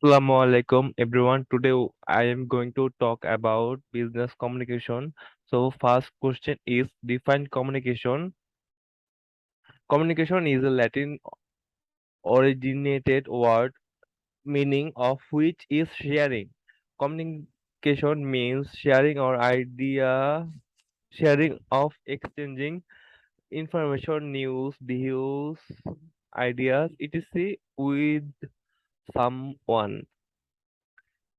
Assalamu alaikum everyone. Today I am going to talk about business communication. So first question is define communication. Communication is a Latin originated word meaning of which is sharing. Communication means sharing or idea sharing of exchanging information, news, views, ideas, etc. with someone.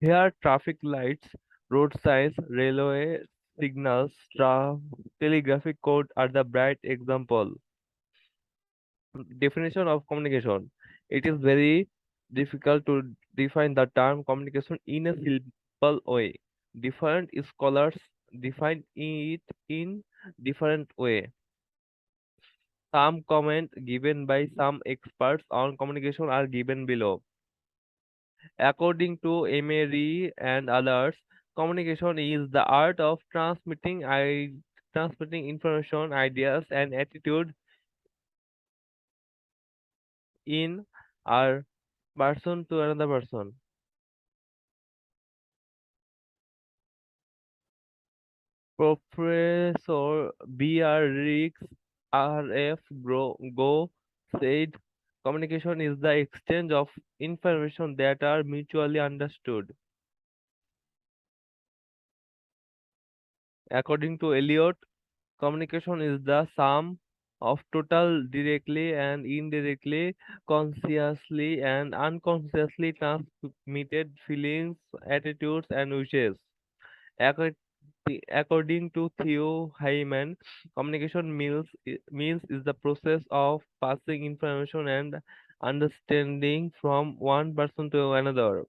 Here, traffic lights, road signs, railway signals, telegraphic code are the bright example. Definition of communication. It is very difficult to define the term communication in a simple way. Different scholars define it in different way. Some comments given by some experts on communication are given below. According to Emery and others, communication is the art of transmitting information, ideas, and attitude in our person to another person. Professor B.R. Riggs R.F. Go said, communication is the exchange of information that are mutually understood. According to Eliot, communication is the sum of total directly and indirectly, consciously and unconsciously transmitted feelings, attitudes, and wishes. Acco- According to Theo Hyman, communication means is the process of passing information and understanding from one person to another.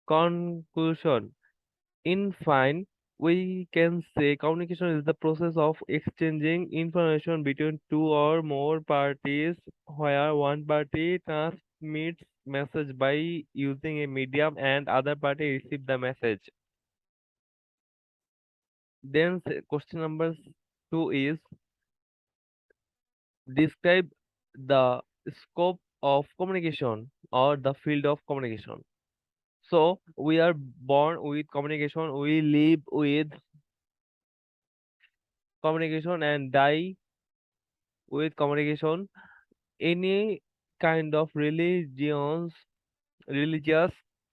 Conclusion. In fine, we can say communication is the process of exchanging information between two or more parties where one party transmits message by using a medium and other party receive the message. Then question number 2 is describe the scope of communication or the field of communication. So we are born with communication, we live with communication and die with communication. Any kind of religious,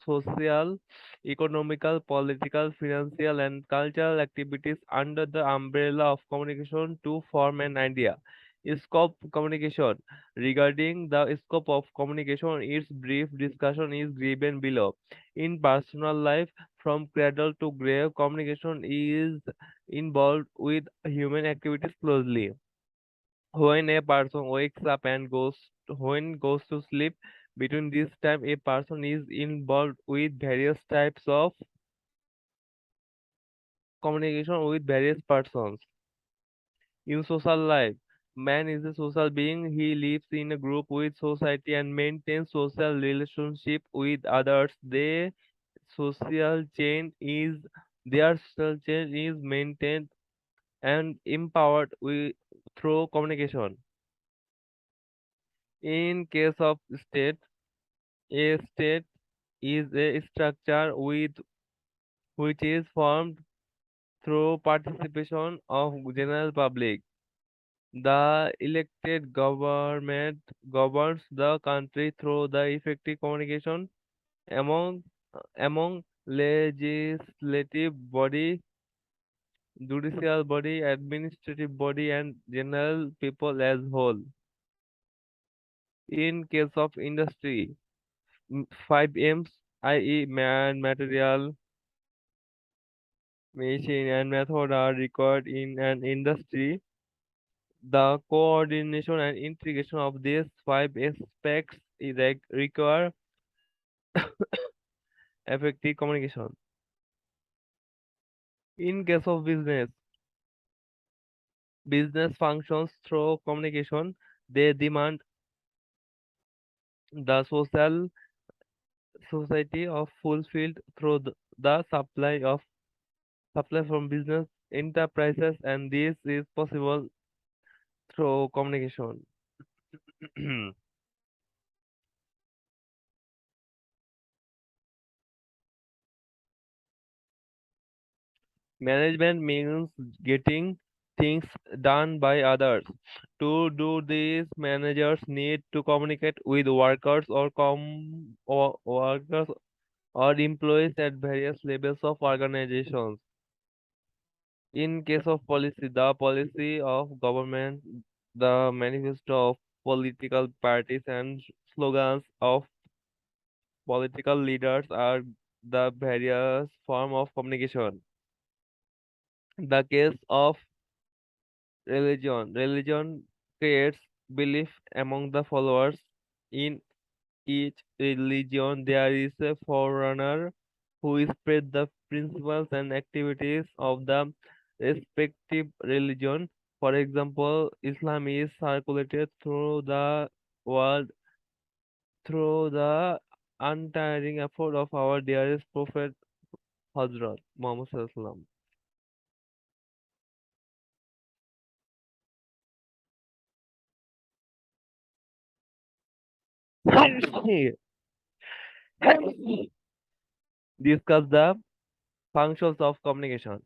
social, economical, political, financial, and cultural activities under the umbrella of communication to form an idea. Scope communication. Regarding the scope of communication, its brief discussion is given below. In personal life, from cradle to grave, communication is involved with human activities closely. When a person wakes up and goes to sleep, between this time a person is involved with various types of communication with various persons. In social life, man is a social being. He lives in a group with society and maintains social relationship with others. Social chain is their social chain is maintained and empowered through communication. In case of state, a state is a structure which is formed through participation of general public. The elected government governs the country through the effective communication among among legislative body, judicial body, administrative body, and general people as whole. In case of industry, 5 M's, i.e., man, material, machine, and method are required in an industry. The coordination and integration of these five aspects is require effective communication. In case of business functions through communication. They demand the social society of fulfilled through the supply from business enterprises, and this is possible through communication. Management means getting things done by others. To do this, managers need to communicate with workers or employees at various levels of organizations. In case of policy, the policy of government, the manifesto of political parties and slogans of political leaders are the various form of communication. The case of religion creates belief among the followers. In each religion, there is a forerunner who spread the principles and activities of the respective religion. For example, Islam is circulated through the world through the untiring effort of our dearest Prophet Hazrat Muhammad Sallallahu Alaihi Wasallam. Discuss the functions of communication.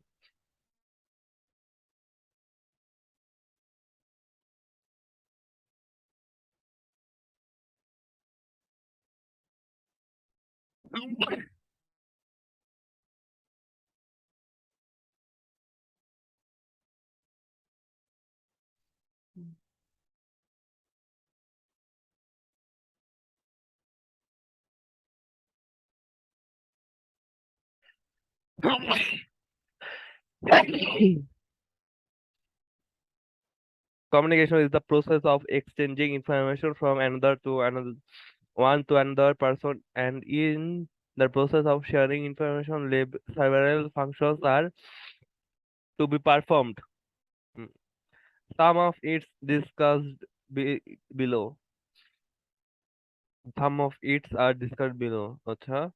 Communication is the process of exchanging information from one to another person, and in the process of sharing information, several functions are to be performed. Mm. Some of it's discussed below. Some of it are discussed below. Acha.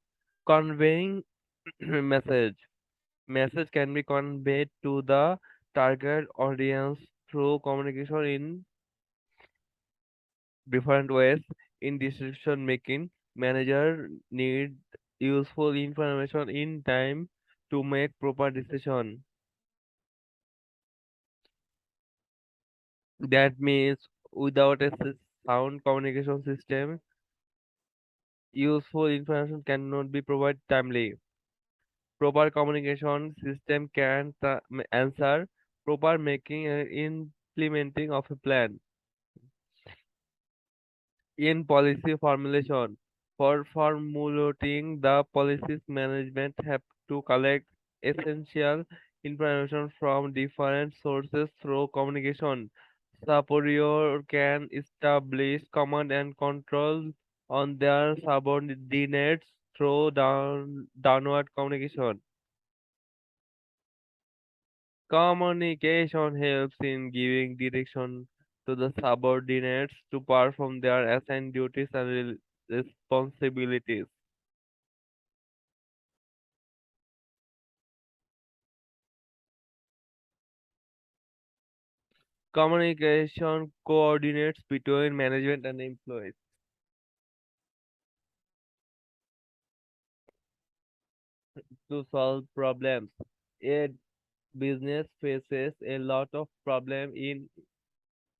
Conveying message. Message can be conveyed to the target audience through communication in different ways. In decision making, manager need useful information in time to make proper decision. That means without a sound communication system, useful information cannot be provided timely. Proper communication system can answer proper making and implementing of a plan. In policy formulation, for formulating the policies, management have to collect essential information from different sources through communication. Superior can establish command and control on their subordinates through downward communication. Communication helps in giving direction to the subordinates to perform their assigned duties and responsibilities. Communication coordinates between management and employees to solve problems. A business faces a lot of problem in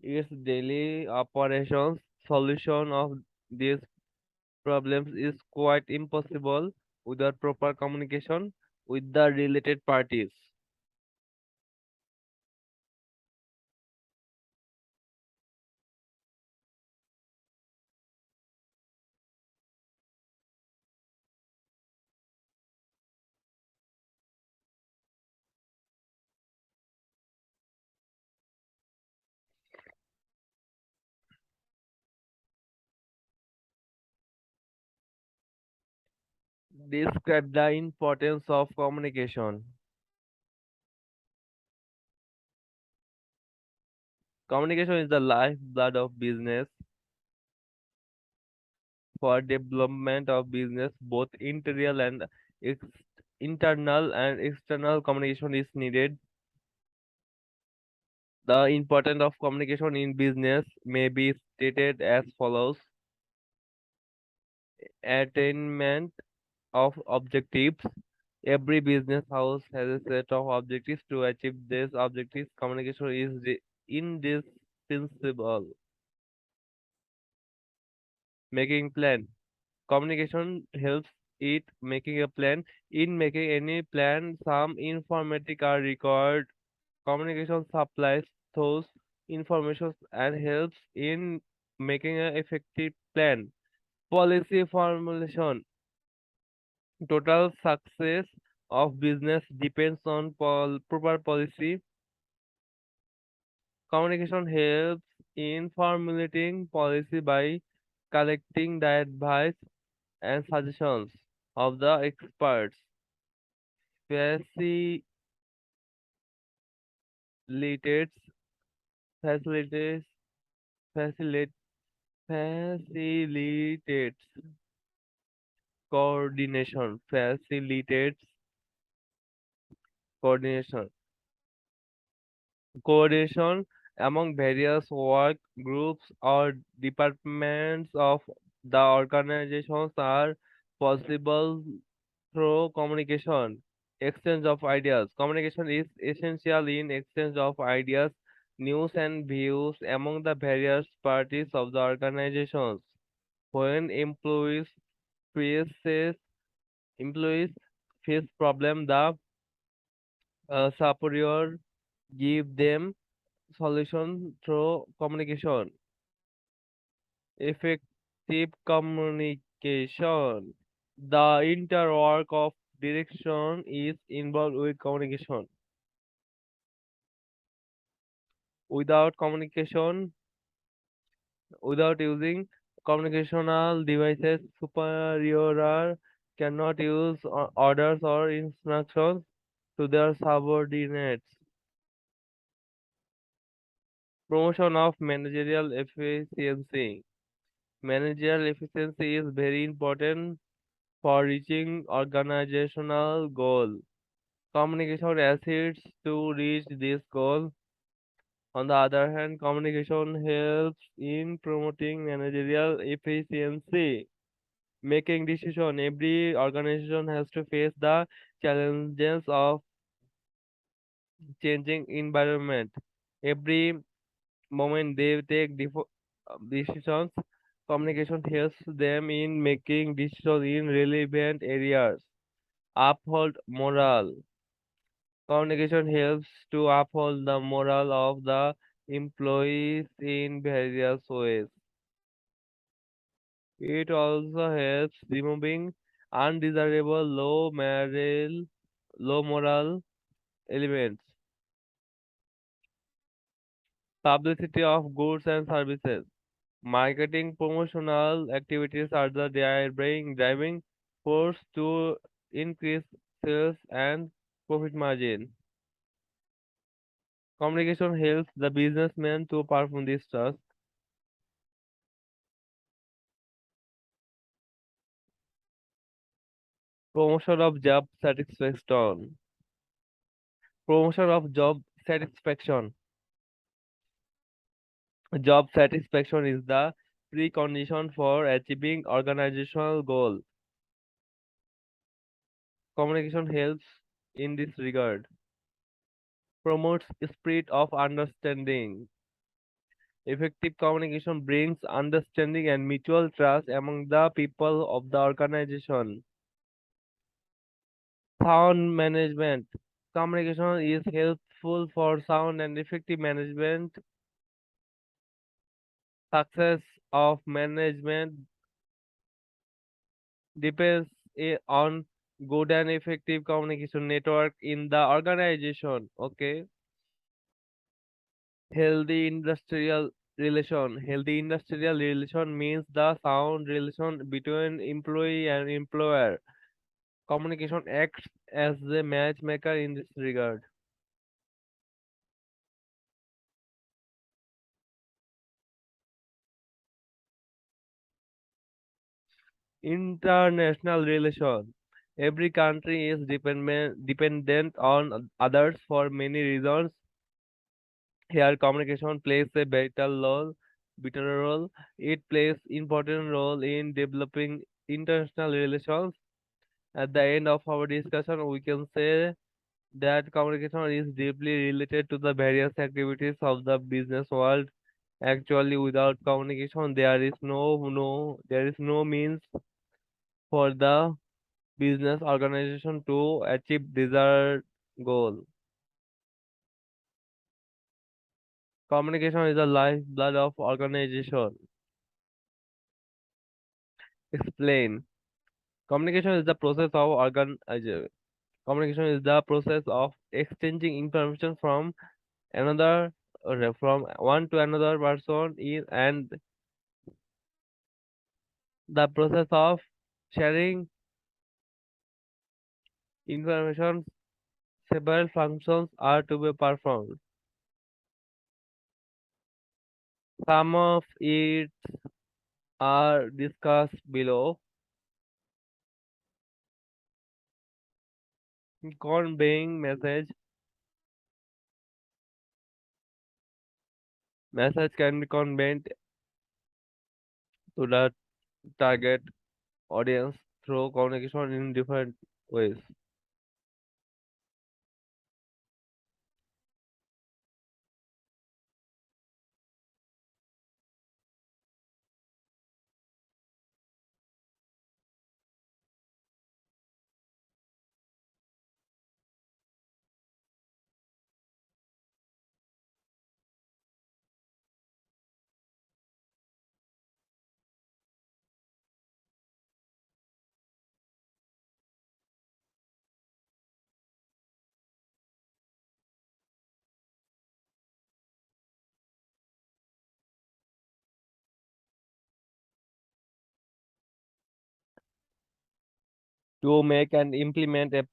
its daily operations. Solution of these problems is quite impossible without proper communication with the related parties. Describe the importance of communication. Communication is the lifeblood of business. For development of business, both ex- internal and external communication is needed. The importance of communication in business may be stated as follows: attainment of objectives, Every business house has a set of objectives. To achieve these objectives, communication is indispensable. Making plan. Communication helps it making a plan. In making any plan, some information are required. Communication supplies those information and helps in making an effective plan. Policy formulation. Total success of business depends on proper policy. Communication helps in formulating policy by collecting the advice and suggestions of the experts. Facilitates facilitates facilitate, facilitates coordination coordination among various work groups or departments of the organizations are possible through communication. Exchange of ideas. Communication is essential in exchange of ideas, news and views among the various parties of the organizations. When faces employees face problem, the superior give them solution through communication. Effective communication. The interwork of direction is involved with communication. Without communication, without using communicational devices, superior cannot use orders or instructions to their subordinates. Promotion of managerial efficiency. Managerial efficiency is very important for reaching organizational goal. Communication assists to reach this goal. On the other hand, communication helps in promoting managerial efficiency. Making decision. Every organization has to face the challenges of changing environment. Every moment they take decisions, communication helps them in making decisions in relevant areas. Uphold morale. Communication helps to uphold the morale of the employees in various ways. It also helps removing undesirable low moral elements. Publicity of goods and services. Marketing promotional activities are the driving force to increase sales and profit margin. Communication helps the businessman to perform this task. Promotion of job satisfaction. Promotion of job satisfaction. Job satisfaction is the precondition for achieving organizational goal. Communication helps in this regard. Promotes spirit of understanding. Effective communication brings understanding and mutual trust among the people of the organization. Sound management. Communication is helpful for sound and effective management. Success of management depends on good and effective communication network in the organization. Okay. Healthy industrial relation. Healthy industrial relation means the sound relation between employee and employer. Communication acts as the matchmaker in this regard. International relation. Every country is dependent on others for many reasons. Here, communication plays a vital role. It plays important role in developing international relations. At the end of our discussion, we can say that communication is deeply related to the various activities of the business world. Actually, without communication, there is no means for the business organization to achieve desired goal. Communication is the lifeblood of organization. Explain. Communication is the process of communication is the process of exchanging information another from one to another person and the process of sharing information. Several functions are to be performed. Some of it are discussed below. Conveying message can be conveyed to the target audience through communication in different ways. To make and implement a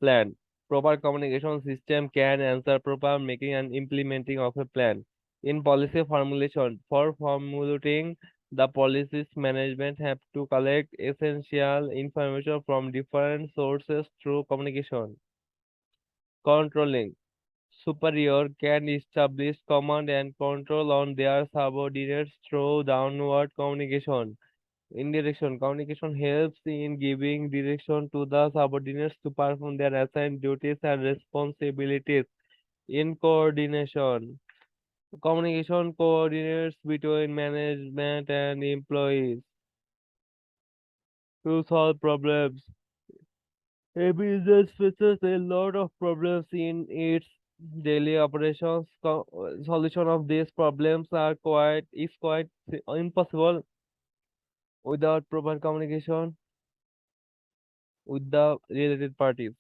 plan. Proper communication system can answer proper making and implementing of a plan. In policy formulation, for formulating the policies, management have to collect essential information from different sources through communication. Controlling. Superior can establish command and control on their subordinates through downward communication. Indirection communication helps in giving direction to the subordinates to perform their assigned duties and responsibilities. In coordination, communication coordinates between management and employees to solve problems. A business faces a lot of problems in its daily operations. Solution of these problems is quite impossible without proper communication with the related parties.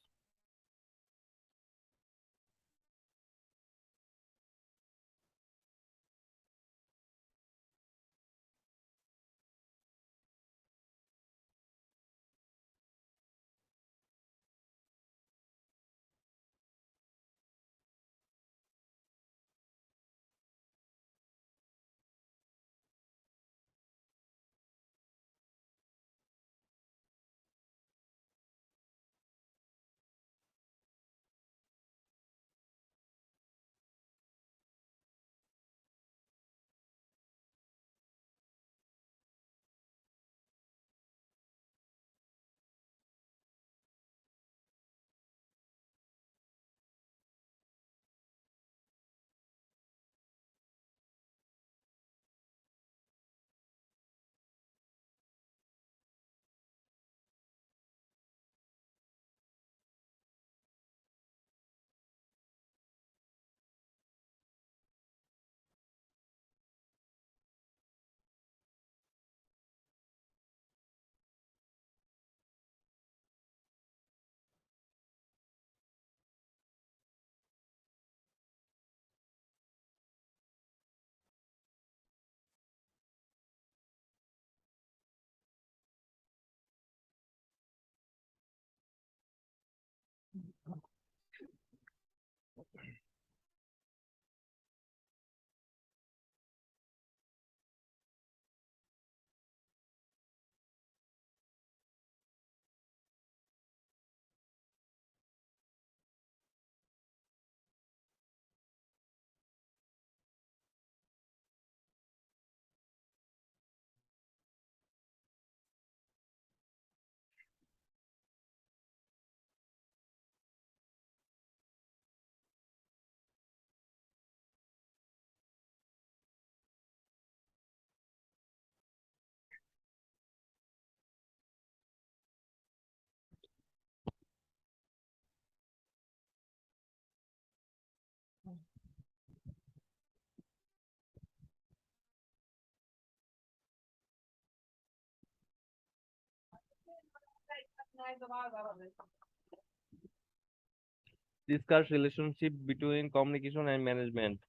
Discuss relationship between communication and management.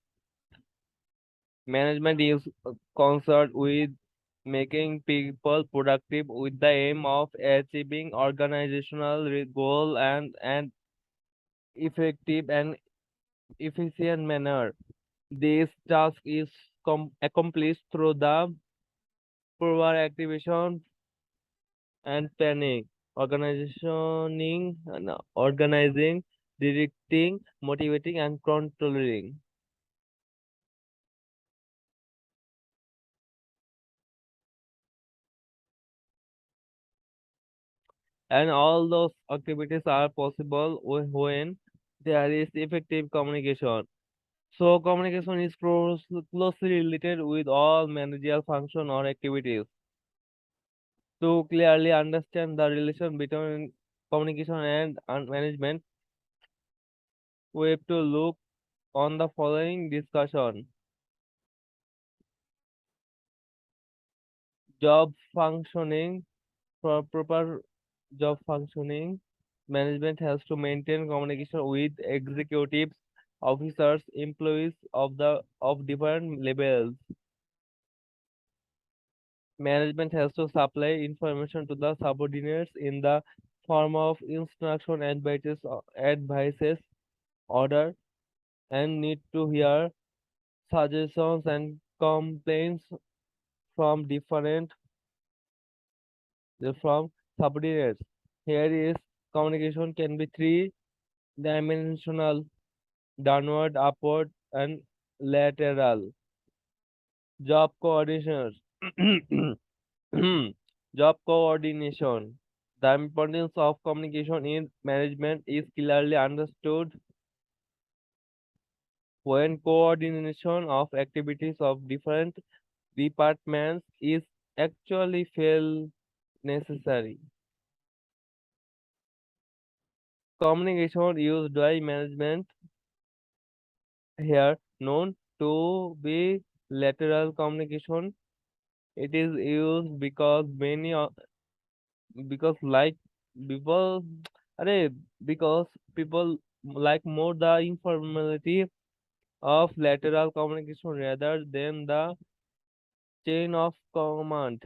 Management is concerned with making people productive with the aim of achieving organizational goal and effective and efficient manner. This task is accomplished through the proper activation and planning, organizing, directing, motivating, and controlling. And all those activities are possible when there is effective communication. So communication is closely related with all managerial function or activities. To clearly understand the relation between communication and management, we have to look on the following discussion. Job functioning. For proper job functioning, management has to maintain communication with executives, officers, employees of different levels. Management has to supply information to the subordinates in the form of instruction, advices, order, and need to hear suggestions and complaints from different from subordinates. Here is communication can be three dimensional: downward, upward, and lateral. Job coordination. Job coordination. The importance of communication in management is clearly understood when coordination of activities of different departments is actually feel necessary. Communication used by management here known to be lateral communication. It is used because like people array because people like more the informality of lateral communication rather than the chain of command.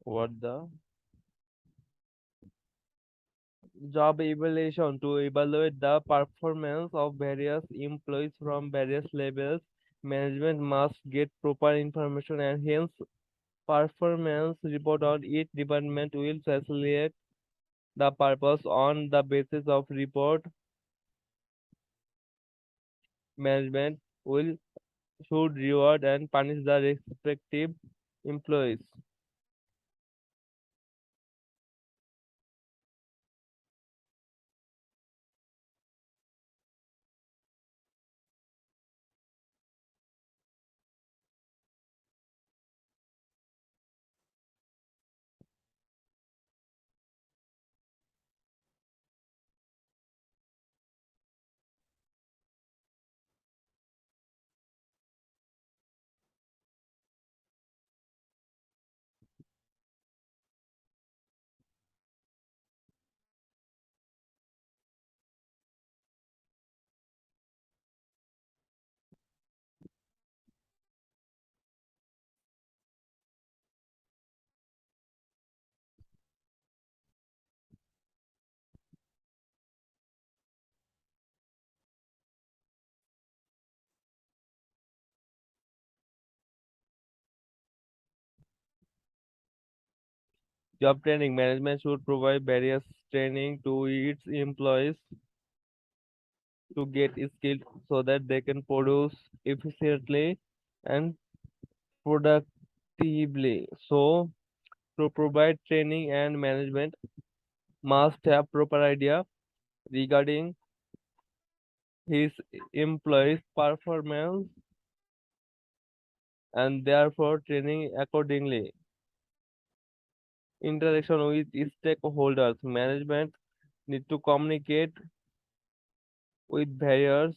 What the job evaluation to evaluate the performance of various employees from various levels. Management must get proper information and hence performance report on each department will facilitate the purpose. On the basis of report, management will should reward and punish the respective employees. Job training management should provide various training to its employees to get skilled so that they can produce efficiently and productively. So, to provide training and management must have proper idea regarding his employees' performance and therefore training accordingly. Interaction with stakeholders. Management need to communicate with various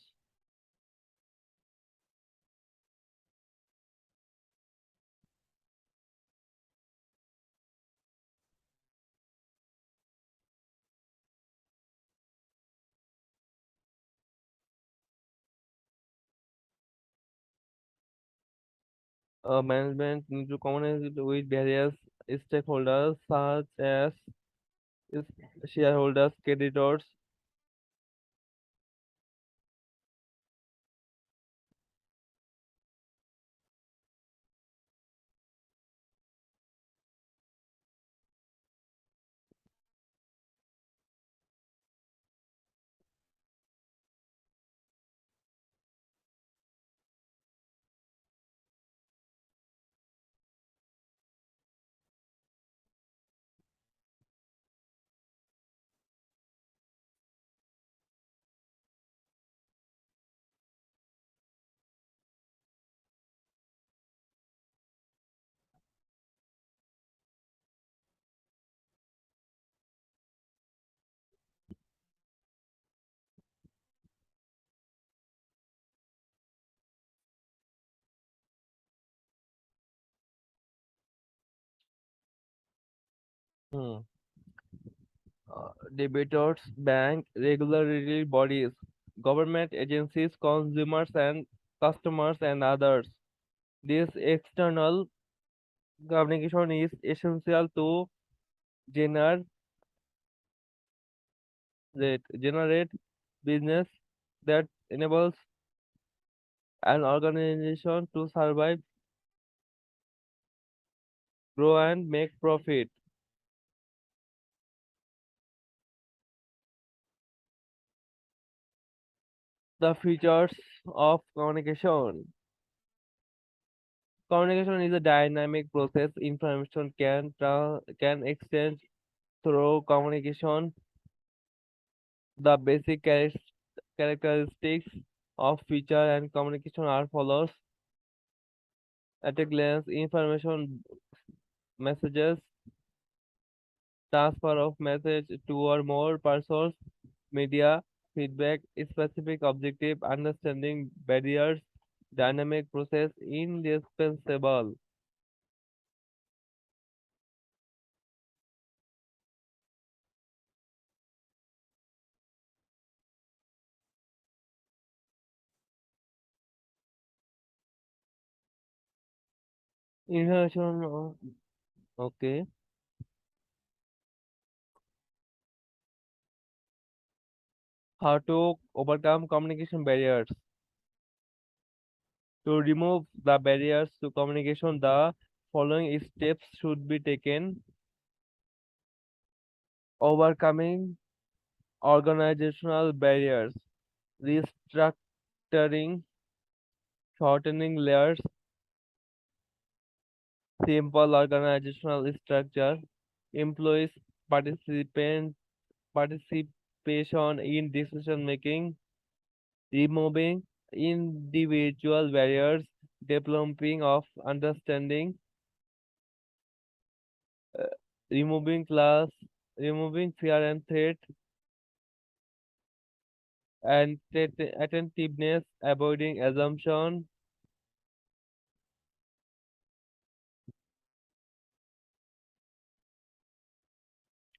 management need to communicate with various stakeholders such as shareholders, creditors. Hmm. Debaters, bank, regulatory bodies, government agencies, consumers and customers and others. This external communication is essential to generate generate business that enables an organization to survive, grow and make profit. The features of communication. Communication is a dynamic process. Information can exchange through communication. The basic characteristics of feature and communication are follows. At a glance, information messages, transfer of message to or more persons, media, feedback, specific objective, understanding barriers, dynamic process, indispensable. Information, okay. How to overcome communication barriers. To remove the barriers to communication, the following steps should be taken. Overcoming organizational barriers, restructuring, shortening layers, simple organizational structure, employees participant participation in decision making, removing individual barriers, developing of understanding, uh, removing class, removing fear and threat, and attentiveness, avoiding assumption,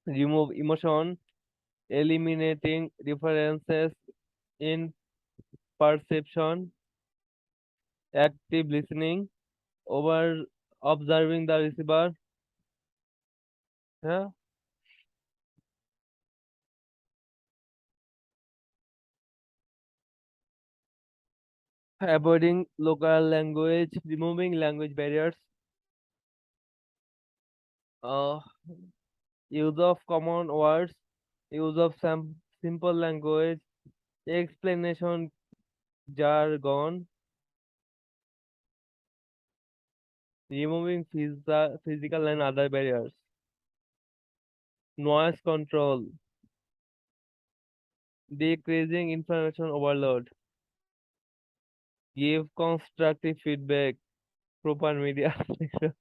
remove emotion, eliminating differences in perception, active listening, over observing the receiver, yeah, avoiding local language, removing language barriers, Uh, Use of common words, use of some simple language, explanation jargon, removing physical and other barriers, noise control, decreasing information overload, give constructive feedback, proper media selection,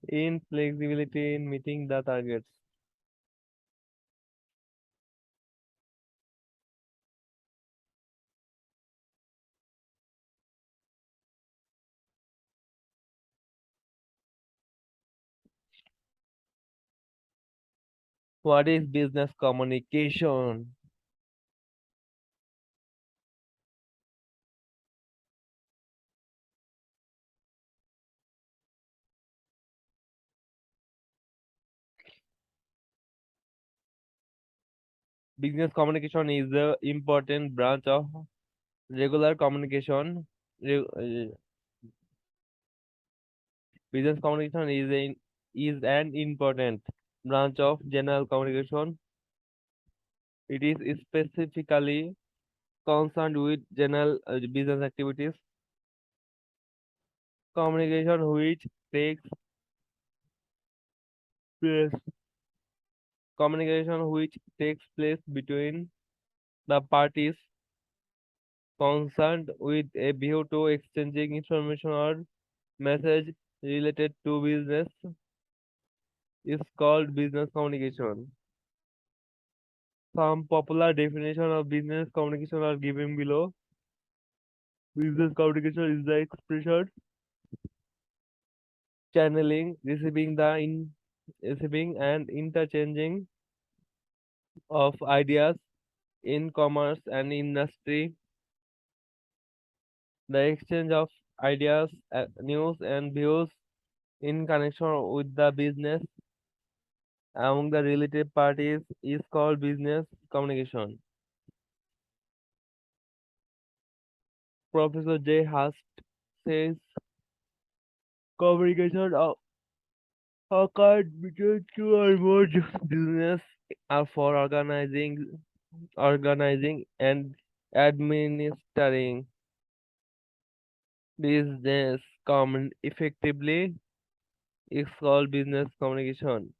in flexibility in meeting the targets. What is business communication? Business communication is the important branch of regular communication. Business communication is an important branch of general communication. It is specifically concerned with general business activities. Communication which takes place. Communication which takes place between the parties concerned with a view to exchanging information or message related to business is called business communication. Some popular definition of business communication are given below. Business communication is the expression, channeling, receiving and interchanging of ideas in commerce and industry, the exchange of ideas, news and views in connection with the business among the related parties is called business communication. Professor J. Hust says communication occurred between two or more business are for organizing and administering business common effectively is called business communication.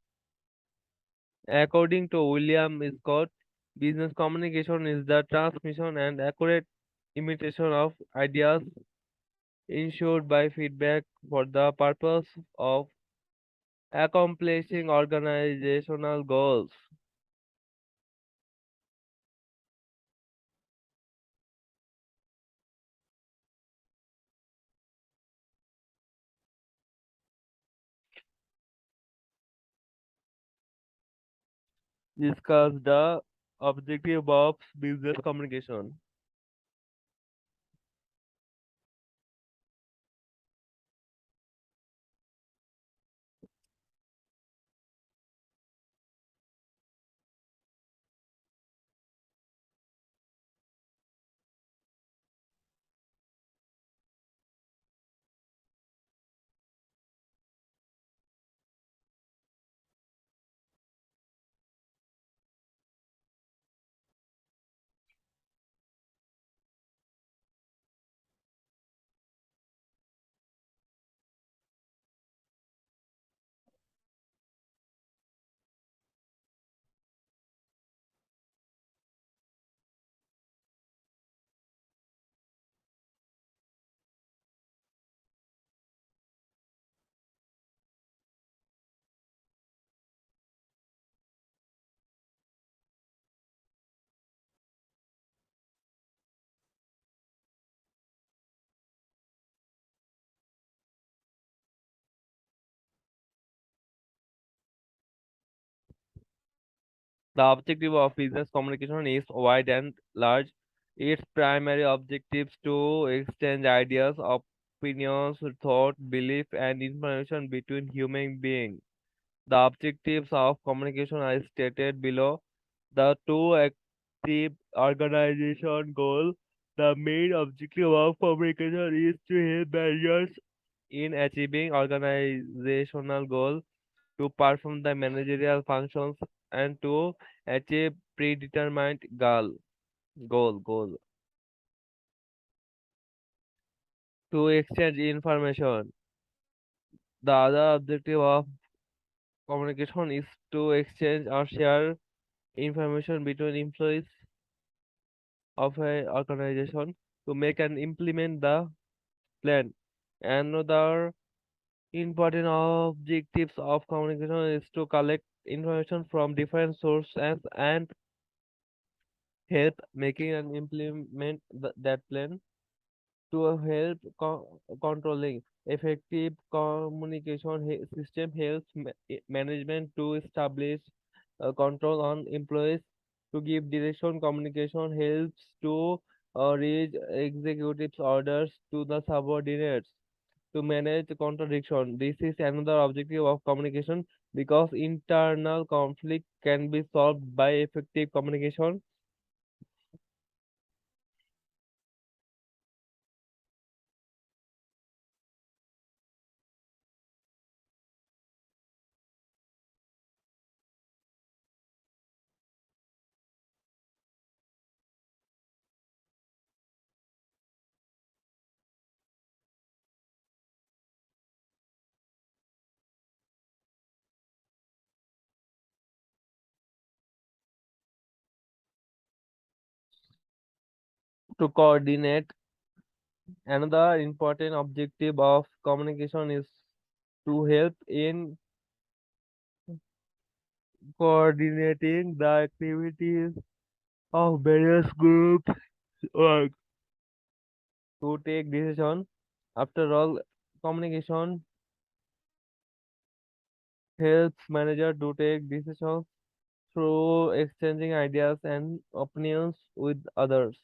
According to William Scott, business communication is the transmission and accurate imitation of ideas ensured by feedback for the purpose of accomplishing organizational goals. Discuss the objective of business communication. The objective of business communication is wide and large. Its primary objectives to exchange ideas, opinions, thought, belief, and information between human beings. The objectives of communication are stated below. The two active organization goal. The main objective of communication is to help managers in achieving organizational goal to perform the managerial functions and to achieve predetermined goal to exchange information. The other objective of communication is to exchange or share information between employees of a organization to make and implement the plan. Another important objectives of communication is to collect information from different sources and help making and implement that plan to help controlling effective communication system helps management to establish control on employees to give direction. Communication helps to reach executives orders to the subordinates to manage contradiction. This is another objective of communication because internal conflict can be solved by effective communication. To coordinate, another important objective of communication is to help in coordinating the activities of various groups or to take decision. After all, communication helps manager to take decisions through exchanging ideas and opinions with others.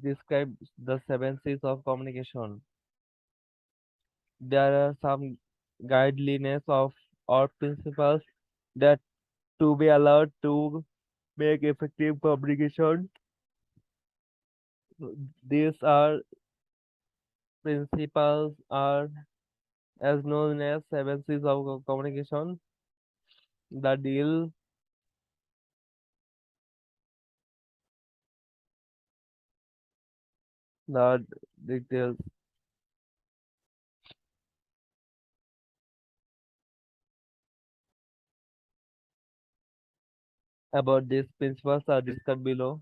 Describe the seven C's of communication. There are some guidelines of or principles that to be allowed to make effective communication. These are principles are as known as seven C's of communication. The deal the details about these principles are discussed below.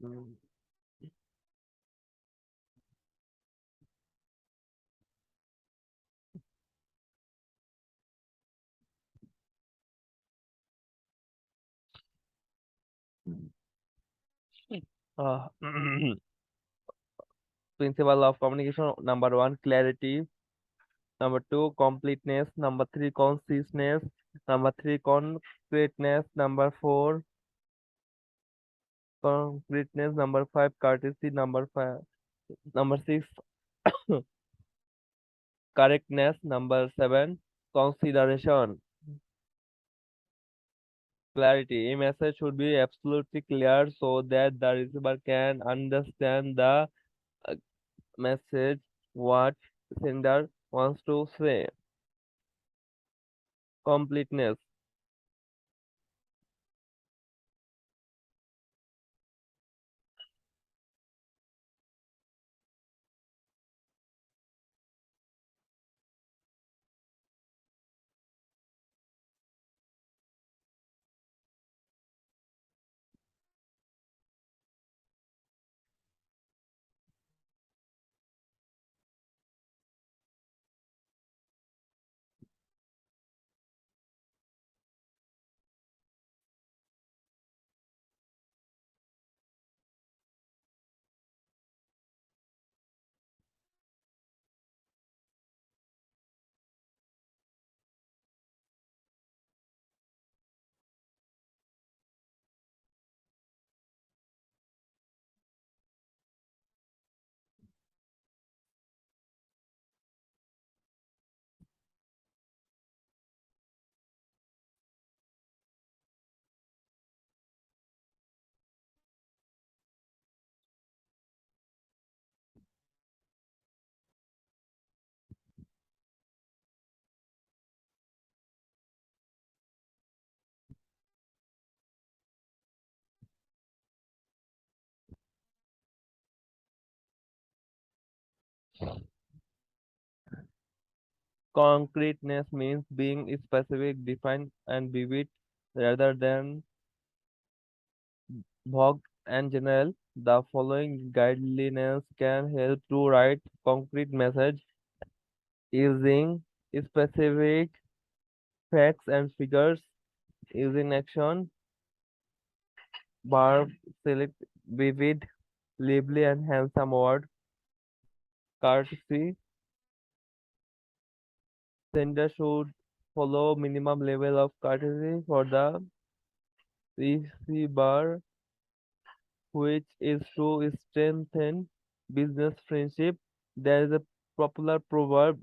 Mm. Uh, Principle of communication number one, clarity. Number two, completeness. Number three, conciseness. Number three, concreteness. Number four, concreteness. Number five, courtesy. Number five, number six, correctness. Number seven, consideration. Clarity. A message should be absolutely clear so that the receiver can understand the uh, message what sender wants to say. Completeness. Concreteness means being specific, defined, and vivid rather than vague and general. The following guidelines can help to write concrete message using specific facts and figures, using action, verb, select vivid, lively, and handsome word, courtesy. Sender should follow minimum level of courtesy for the receiver, which is to strengthen business friendship. There is a popular proverb,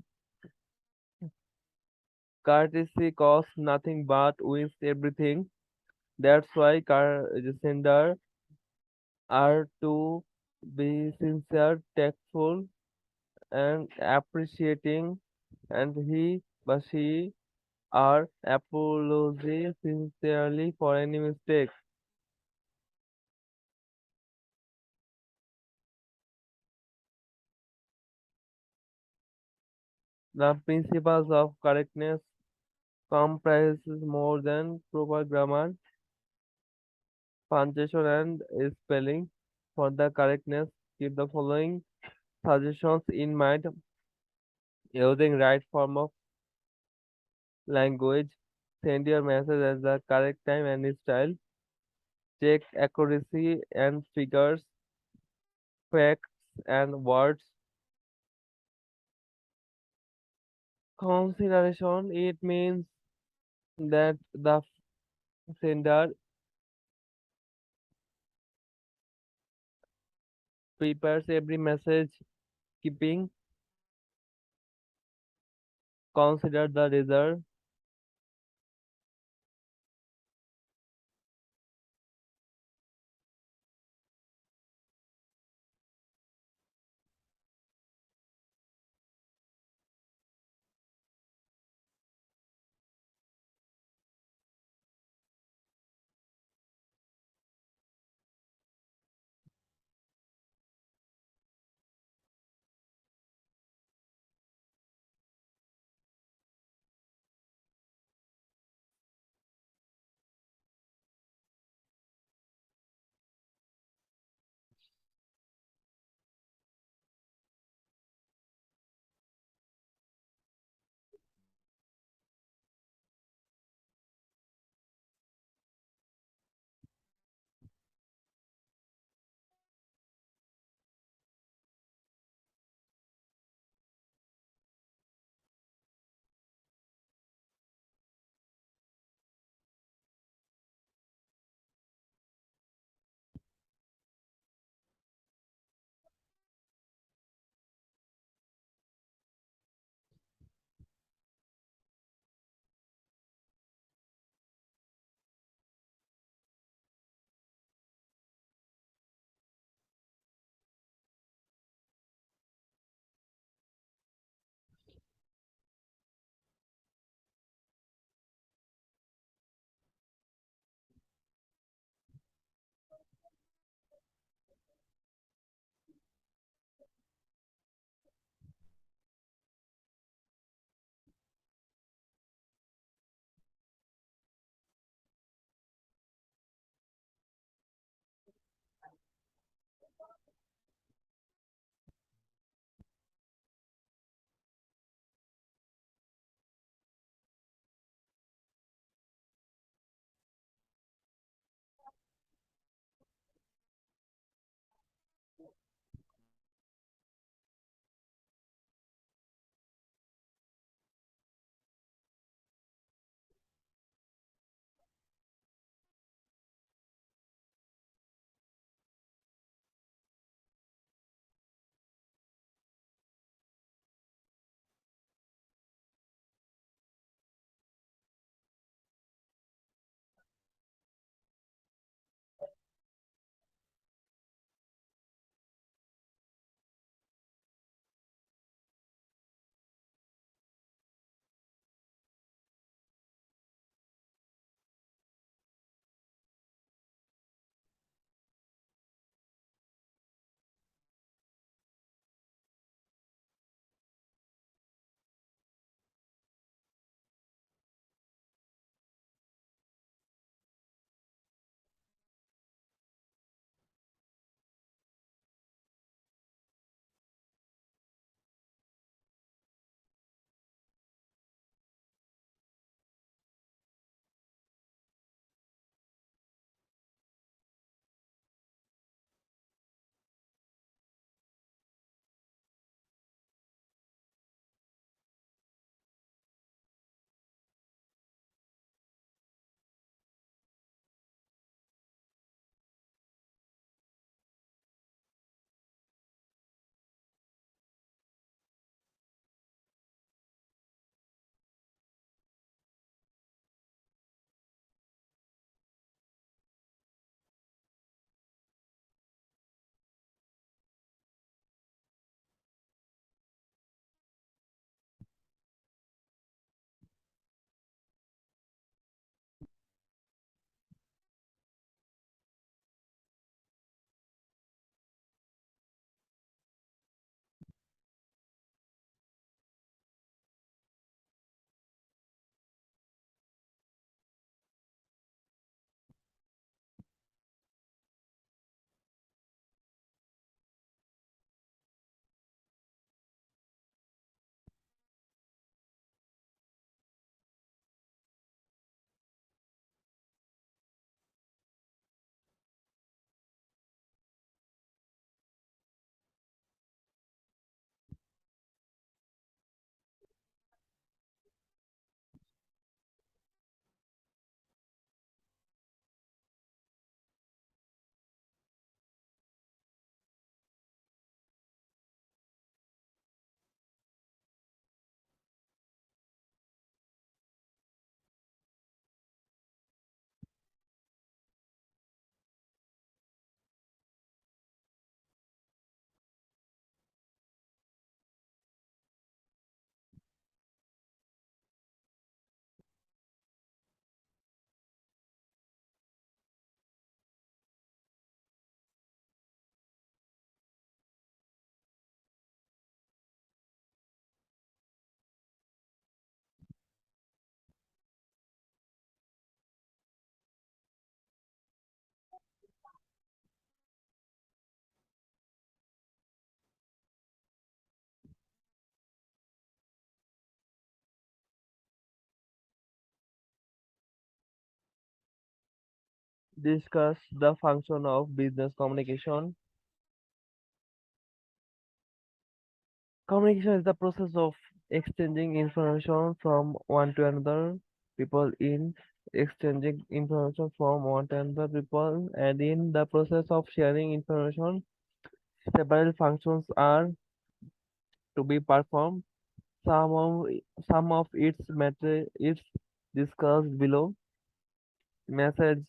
courtesy costs nothing but wins everything. That's why sender are to be sincere, tactful, and appreciating, and he but she are apology sincerely for any mistake. The principles of correctness comprises more than proper grammar, punctuation, and spelling. For the correctness, keep the following suggestions in mind: using right form of language, send your message at the correct time and style, check accuracy and figures, facts and words, consideration. It means that the sender prepares every message, keeping consider the result. discuss the function of business communication. Communication is the process of exchanging information from one to another people in exchanging information from one to another people, and in the process of sharing information several functions are to be performed. Some of some of its matter is discussed below. Message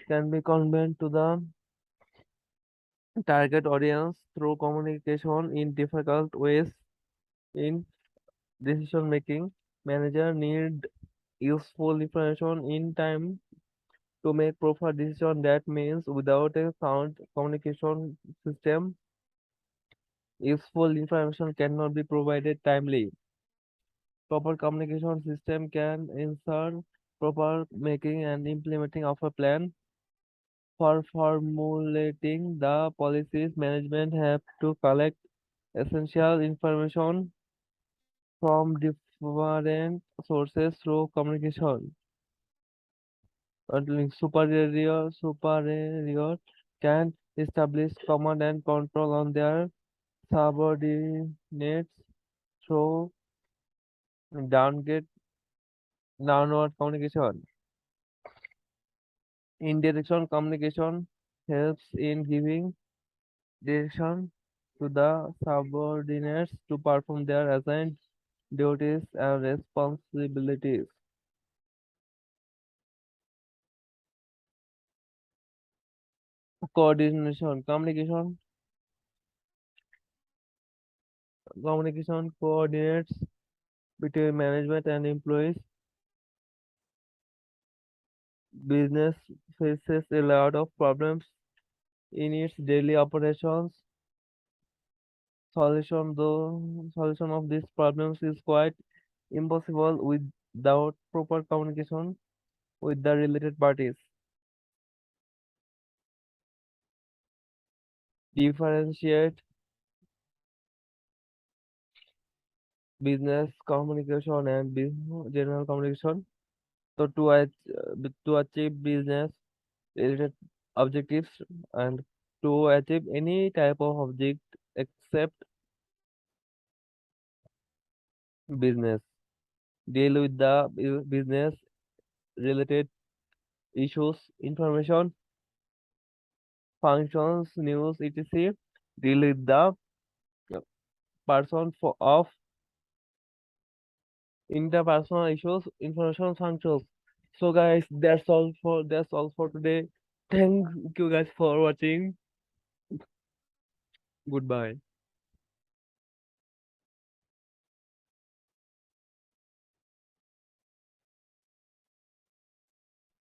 can be conveyed to the target audience through communication in difficult ways. In decision making, manager need useful information in time to make proper decision. That means without a sound communication system, useful information cannot be provided timely. Proper communication system can ensure proper making and implementing of a plan. For formulating the policies, management have to collect essential information from different sources through communication. Superior can establish command and control on their subordinates through downgrade downward communication. Indirection communication helps in giving direction to the subordinates to perform their assigned duties and responsibilities. Coordination communication coordinates between management and employees. Business faces a lot of problems in its daily operations. Solution of these problems is quite impossible without proper communication with the related parties. Differentiate business communication and general communication. So to achieve business related objectives and to achieve any type of object except business, deal with the business related issues, information, functions, news, etc. Deal with the person of interpersonal issues, information functions. So guys, that's all for today. Thank you guys for watching. Goodbye.